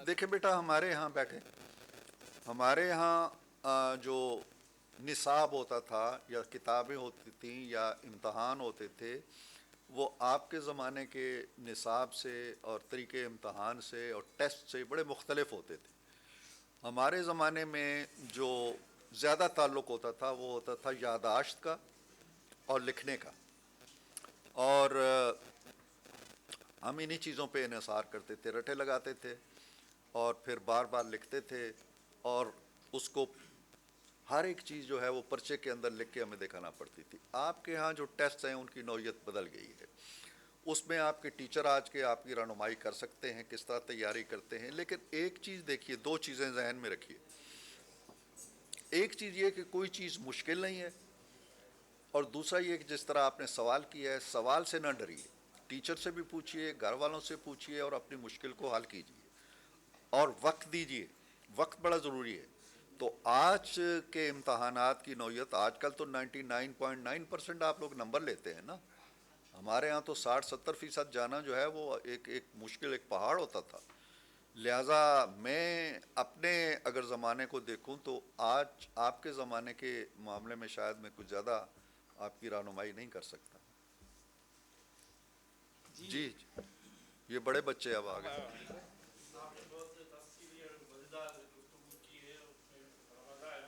دیکھیں بیٹا، ہمارے یہاں بیٹھے، ہمارے یہاں جو نصاب ہوتا تھا یا کتابیں ہوتی تھیں یا امتحان ہوتے تھے، وہ آپ کے زمانے کے نصاب سے اور طریقے امتحان سے اور ٹیسٹ سے بڑے مختلف ہوتے تھے۔ ہمارے زمانے میں جو زیادہ تعلق ہوتا تھا وہ ہوتا تھا یادداشت کا اور لکھنے کا، اور ہم انہی چیزوں پہ انحصار کرتے تھے، رٹے لگاتے تھے اور پھر بار بار لکھتے تھے، اور اس کو ہر ایک چیز جو ہے وہ پرچے کے اندر لکھ کے ہمیں دکھانا پڑتی تھی۔ آپ کے ہاں جو ٹیسٹ ہیں ان کی نوعیت بدل گئی ہے، اس میں آپ کے ٹیچر آج کے آپ کی رہنمائی کر سکتے ہیں کس طرح تیاری کرتے ہیں، لیکن ایک چیز دیکھیے، دو چیزیں ذہن میں رکھیے۔ ایک چیز یہ کہ کوئی چیز مشکل نہیں ہے، اور دوسرا یہ کہ جس طرح آپ نے سوال کیا ہے، سوال سے نہ ڈریے، ٹیچر سے بھی پوچھئے، گھر والوں سے پوچھئے اور اپنی مشکل کو حل کیجئے، اور وقت دیجئے، وقت بڑا ضروری ہے۔ تو آج کے امتحانات کی نوعیت، آج کل تو 99.9% آپ لوگ نمبر لیتے ہیں نا، ہمارے ہاں تو 60-70% جانا جو ہے وہ ایک مشکل، ایک پہاڑ ہوتا تھا۔ لہٰذا میں اپنے اگر زمانے کو دیکھوں تو آج آپ کے زمانے کے معاملے میں شاید میں کچھ زیادہ آپ کی رہنمائی نہیں کر سکتا۔ جی، یہ بڑے بچے اب آگے۔ آپ نے بہت تفصیلی اور مزیدار گفتگو کی ہے، اس میں بڑا مزہ آیا،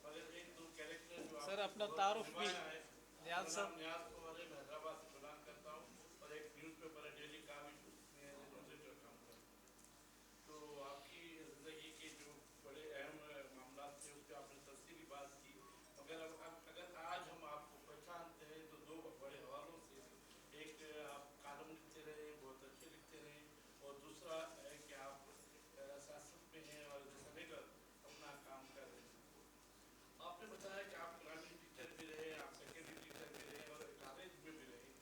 مگر ایک دو کیریکٹر جو آپ سر نے اپنا بہت تعارف بھی نبھایا ہے۔ نیاز میرا صاحب۔ نام نیاز کمار ہے، میں حیدرآباد سے بلانگ کرتا ہوں اور ایک نیوز پیپر ہے ڈیلی کاوش، اس میں ایز اے ٹرانسلیٹر کام کرتا ہوں۔ تو آپ کی زندگی کے جو بڑے اہم معاملات تھے اس پہ آپ نے تفصیلی بات کی، مگر اگر آج ہم آپ کو پہچانتے ہیں تو دو بڑے حوالوں سے، ایک آپ کالم لکھتے رہے، بہت اچھے لکھتے رہے، اور دوسرا ہے کہ آپ سیاست میں ہیں اور سینیٹر اپنا کام کر رہے ہیں۔ آپ نے بتایا کہ آپ قرآن ٹیچر بھی رہے، آپ سیکنڈری ٹیچر بھی رہے اور کالج میں بھی رہے،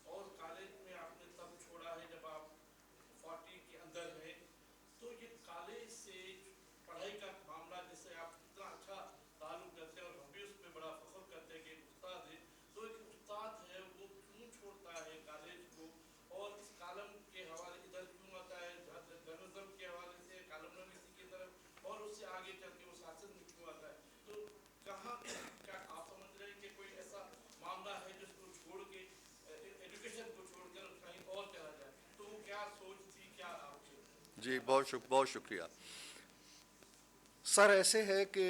اور کالج میں آپ نے تب چھوڑا ہے جب آپ 40 کے اندر ہیں۔ تو یہ کالج سے پڑھائی کا معاملہ جس سے آپ اتنا اچھا تعلق کرتے ہیں اور ہم بھی اس پہ بڑا فخر کرتے ہیں کہ ایک استاد ہے، تو ایک استاد ہے وہ کیوں چھوڑتا ہے کالج کو، اور اس کالم کے حوالے ادھر کیوں آتا ہے، جرنلزم کے حوالے سے کالم نویسی کی طرف، اور اس سے آگے چل کے وہ سیاست میں کیوں آتا ہے؟ تو کہاں، کیا آپ سمجھ رہے ہیں کہ کوئی ایسا معاملہ ہے جس کو چھوڑ کے، ایجوکیشن کو چھوڑ کر کہیں اور چلا جائے، تو وہ کیا سوچ تھی، کیا آپ کی؟ جی، بہت شکریہ سر۔ ایسے ہے کہ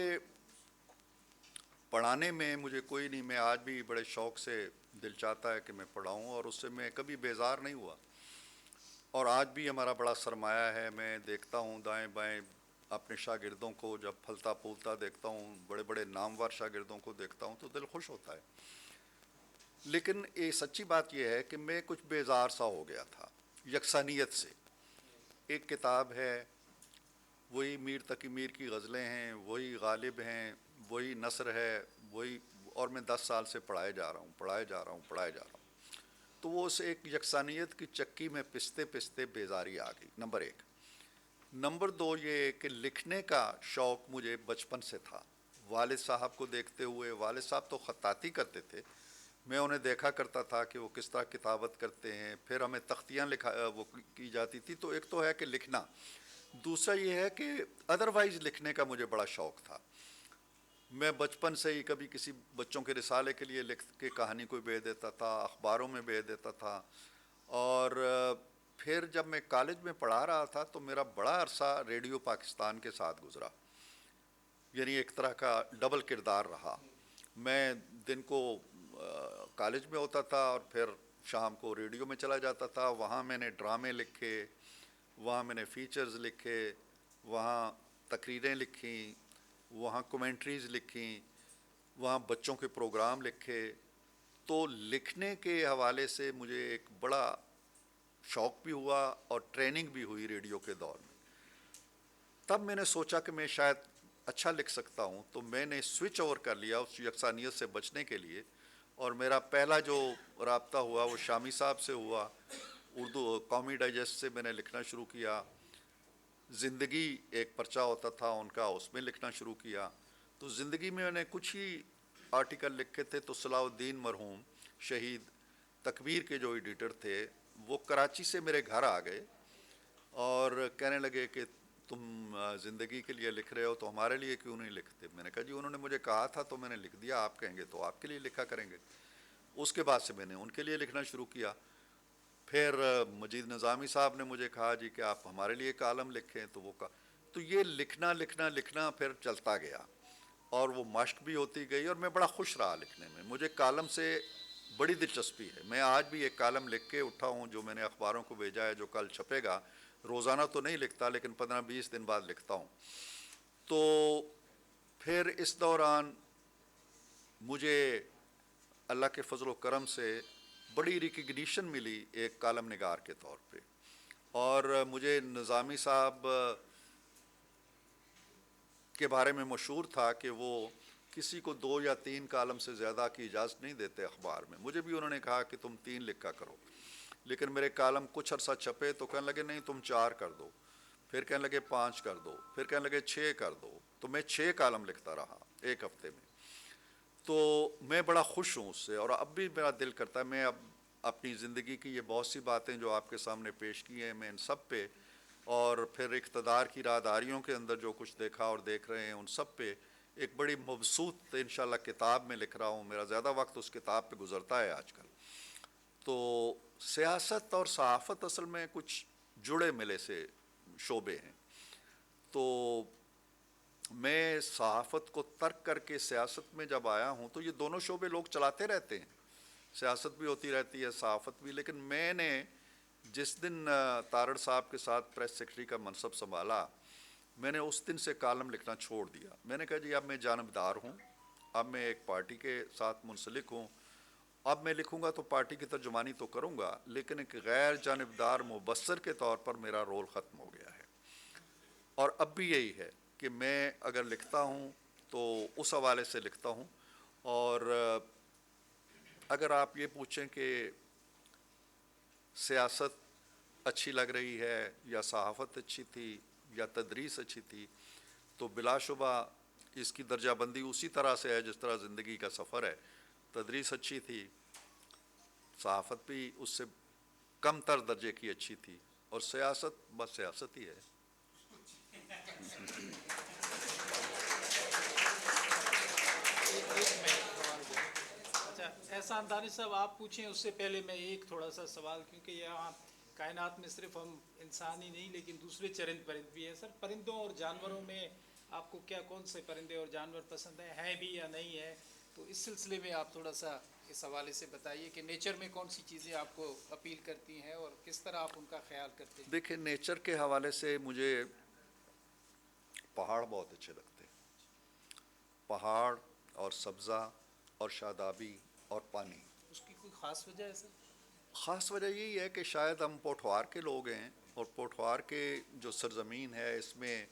پڑھانے میں مجھے کوئی نہیں، میں آج بھی بڑے شوق سے دل چاہتا ہے کہ میں پڑھاؤں، اور اس سے میں کبھی بیزار نہیں ہوا، اور آج بھی ہمارا بڑا سرمایہ ہے۔ میں دیکھتا ہوں دائیں بائیں اپنے شاگردوں کو، جب پھلتا پھولتا دیکھتا ہوں، بڑے بڑے نامور شاگردوں کو دیکھتا ہوں تو دل خوش ہوتا ہے۔ لیکن یہ سچی بات یہ ہے کہ میں کچھ بیزار سا ہو گیا تھا یکسانیت سے۔ ایک کتاب ہے، وہی میر تقی میر کی غزلیں ہیں، وہی غالب ہیں، وہی نثر ہے، وہی، اور میں 10 سال سے پڑھائے جا رہا ہوں۔ تو وہ اس ایک یکسانیت کی چکی میں پستے پستے بیزاری آ گئی، نمبر 1۔ نمبر 2 یہ کہ لکھنے کا شوق مجھے بچپن سے تھا، والد صاحب کو دیکھتے ہوئے۔ والد صاحب تو خطاطی کرتے تھے، میں انہیں دیکھا کرتا تھا کہ وہ کس طرح کتابت کرتے ہیں، پھر ہمیں تختیاں وہ کی جاتی تھی۔ تو ایک تو ہے کہ لکھنا، دوسرا یہ ہے کہ ادروائز لکھنے کا مجھے بڑا شوق تھا۔ میں بچپن سے ہی کبھی کسی بچوں کے رسالے کے لیے لکھ کے کہانی کوئی بھیج دیتا تھا، اخباروں میں بھیج دیتا تھا، اور پھر جب میں کالج میں پڑھا رہا تھا تو میرا بڑا عرصہ ریڈیو پاکستان کے ساتھ گزرا، یعنی ایک طرح کا ڈبل کردار رہا۔ میں دن کو کالج میں ہوتا تھا اور پھر شام کو ریڈیو میں چلا جاتا تھا، وہاں میں نے ڈرامے لکھے، وہاں میں نے فیچرز لکھے، وہاں تقریریں لکھیں، وہاں کومنٹریز لکھیں، وہاں بچوں کے پروگرام لکھے۔ تو لکھنے کے حوالے سے مجھے ایک بڑا شوق بھی ہوا اور ٹریننگ بھی ہوئی ریڈیو کے دور میں۔ تب میں نے سوچا کہ میں شاید اچھا لکھ سکتا ہوں، تو میں نے سوئچ اوور کر لیا اس یکسانیت سے بچنے کے لیے، اور میرا پہلا جو رابطہ ہوا وہ شامی صاحب سے ہوا۔ اردو قومی ڈائجسٹ سے میں نے لکھنا شروع کیا، زندگی ایک پرچہ ہوتا تھا ان کا، اس میں لکھنا شروع کیا۔ تو زندگی میں نے کچھ ہی آرٹیکل لکھے تھے، تو صلاح الدین مرحوم شہید تکبیر کے جو ایڈیٹر تھے وہ کراچی سے میرے گھر آ گئے اور کہنے لگے کہ تم زندگی کے لیے لکھ رہے ہو تو ہمارے لیے کیوں نہیں لکھتے؟ میں نے کہا جی انہوں نے مجھے کہا تھا تو میں نے لکھ دیا، آپ کہیں گے تو آپ کے لیے لکھا کریں گے۔ اس کے بعد سے میں نے ان کے لیے لکھنا شروع کیا۔ پھر مجید نظامی صاحب نے مجھے کہا جی کہ آپ ہمارے لیے کالم لکھیں، تو وہ تو یہ لکھنا پھر چلتا گیا اور وہ مشق بھی ہوتی گئی، اور میں بڑا خوش رہا لکھنے میں۔ مجھے کالم سے بڑی دلچسپی ہے۔ میں آج بھی ایک کالم لکھ کے اٹھا ہوں جو میں نے اخباروں کو بھیجا ہے، جو کل چھپے گا۔ روزانہ تو نہیں لکھتا لیکن 15-20 دن بعد لکھتا ہوں۔ تو پھر اس دوران مجھے اللہ کے فضل و کرم سے بڑی ریکگنیشن ملی ایک کالم نگار کے طور پہ، اور مجھے نظامی صاحب کے بارے میں مشہور تھا کہ وہ کسی کو 2 یا 3 کالم سے زیادہ کی اجازت نہیں دیتے اخبار میں۔ مجھے بھی انہوں نے کہا کہ تم 3 لکھا کرو، لیکن میرے کالم کچھ عرصہ چھپے تو کہنے لگے نہیں تم 4 کر دو، پھر کہنے لگے 5 کر دو، پھر کہنے لگے 6 کر دو، تو میں 6 کالم لکھتا رہا ایک ہفتے میں۔ تو میں بڑا خوش ہوں اس سے، اور اب بھی میرا دل کرتا ہے میں اب اپنی زندگی کی یہ بہت سی باتیں جو آپ کے سامنے پیش کی ہیں، میں ان سب پہ، اور پھر اقتدار کی راہداریوں کے اندر جو کچھ دیکھا اور دیکھ رہے ہیں ان سب پہ ایک بڑی مبسوط انشاءاللہ کتاب میں لکھ رہا ہوں۔ میرا زیادہ وقت اس کتاب پہ گزرتا ہے آج کل۔ تو سیاست اور صحافت اصل میں کچھ جڑے ملے سے شعبے ہیں۔ تو میں صحافت کو ترک کر کے سیاست میں جب آیا ہوں تو یہ دونوں شعبے لوگ چلاتے رہتے ہیں، سیاست بھی ہوتی رہتی ہے، صحافت بھی، لیکن میں نے جس دن تارڑ صاحب کے ساتھ پریس سیکرٹری کا منصب سنبھالا، میں نے اس دن سے کالم لکھنا چھوڑ دیا۔ میں نے کہا جی اب میں جانبدار ہوں، اب میں ایک پارٹی کے ساتھ منسلک ہوں، اب میں لکھوں گا تو پارٹی کی ترجمانی تو کروں گا، لیکن ایک غیر جانبدار مبصر کے طور پر میرا رول ختم ہو گیا ہے۔ اور اب بھی یہی ہے کہ میں اگر لکھتا ہوں تو اس حوالے سے لکھتا ہوں، اور اگر آپ یہ پوچھیں کہ سیاست اچھی لگ رہی ہے یا صحافت اچھی تھی یا تدریس اچھی تھی، تو بلا شبہ اس کی درجہ بندی اسی طرح سے ہے جس طرح زندگی کا سفر ہے۔ تدریس اچھی تھی، صحافت بھی اس سے کم تر درجے کی اچھی تھی، اور سیاست بس سیاست ہی ہے۔ اچھا احسان دانش صاحب، آپ پوچھیں اس سے پہلے میں ایک تھوڑا سا سوال، کیونکہ یہاں کائنات میں صرف ہم انسان ہی نہیں لیکن دوسرے چرند پرند بھی ہیں۔ سر، پرندوں اور جانوروں میں آپ کو کون سے پرندے اور جانور پسند ہیں بھی یا نہیں ہیں؟ تو اس سلسلے میں آپ تھوڑا سا اس حوالے سے بتائیے کہ نیچر میں کون سی چیزیں آپ کو اپیل کرتی ہیں اور کس طرح آپ ان کا خیال کرتے ہیں؟ دیکھیں، نیچر کے حوالے سے مجھے پہاڑ بہت اچھے لگتے ہیں، پہاڑ اور سبزہ اور شادابی اور پانی۔ اس کی کوئی خاص وجہ ہے سر؟ خاص وجہ یہی ہے کہ شاید ہم پوٹھوار کے لوگ ہیں، اور پوٹھوار کے جو سرزمین ہے اس میں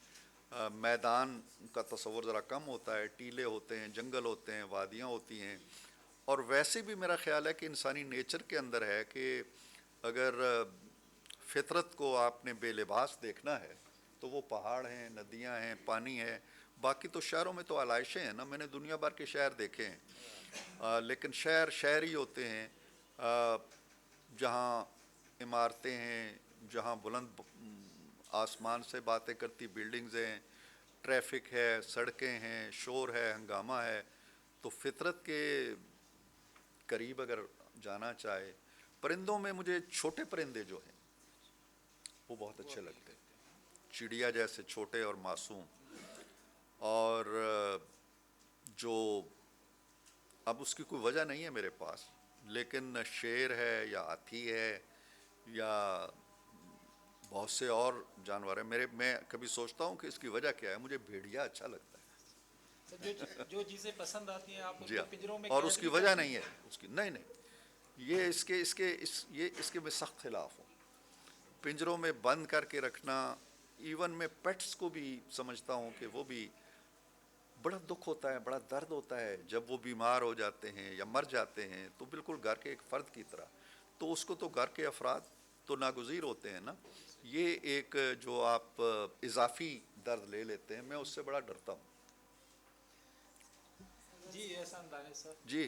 میدان کا تصور ذرا کم ہوتا ہے، ٹیلے ہوتے ہیں، جنگل ہوتے ہیں، وادیاں ہوتی ہیں، اور ویسے بھی میرا خیال ہے کہ انسانی نیچر کے اندر ہے کہ اگر فطرت کو آپ نے بے لباس دیکھنا ہے تو وہ پہاڑ ہیں، ندیاں ہیں، پانی ہے۔ باقی تو شہروں میں تو آلائشیں ہیں نا، میں نے دنیا بھر کے شہر دیکھے ہیں، لیکن شہر ہی ہوتے ہیں جہاں عمارتیں ہیں، جہاں بلند آسمان سے باتیں کرتی بلڈنگز ہیں، ٹریفک ہے، سڑکیں ہیں، شور ہے، ہنگامہ ہے۔ تو فطرت کے قریب اگر جانا چاہے، پرندوں میں مجھے چھوٹے پرندے جو ہیں وہ بہت اچھے لگتے ہیں، چڑیا جیسے چھوٹے اور معصوم۔ اور جو اب اس کی کوئی وجہ نہیں ہے میرے پاس، لیکن شیر ہے یا ہاتھی ہے یا بہت سے اور جانور ہیں، میں کبھی سوچتا ہوں کہ اس کی وجہ کیا ہے۔ مجھے بھیڑیا اچھا لگتا ہے جو چیزیں پسند آتی ہیں آپ ان جی کو ہاں، پنجروں میں اور قید اس کی بھی وجہ کرتے نہیں ہے اس کی، نہیں یہ اس کے میں سخت خلاف ہوں۔ پنجروں میں بند کر کے رکھنا، ایون میں پیٹس کو بھی سمجھتا ہوں کہ وہ بھی بڑا دکھ ہوتا ہے، بڑا درد ہوتا ہے جب وہ بیمار ہو جاتے ہیں یا مر جاتے ہیں، تو بالکل گھر کے ایک فرد کی طرح، تو اس کو تو گھر کے افراد تو ناگزیر ہوتے ہیں نا۔ یہ ایک جو آپ اضافی درد لے لیتے ہیں، میں اس سے بڑا ڈرتا ہوں۔ جی احسان دانش صاحب۔ جی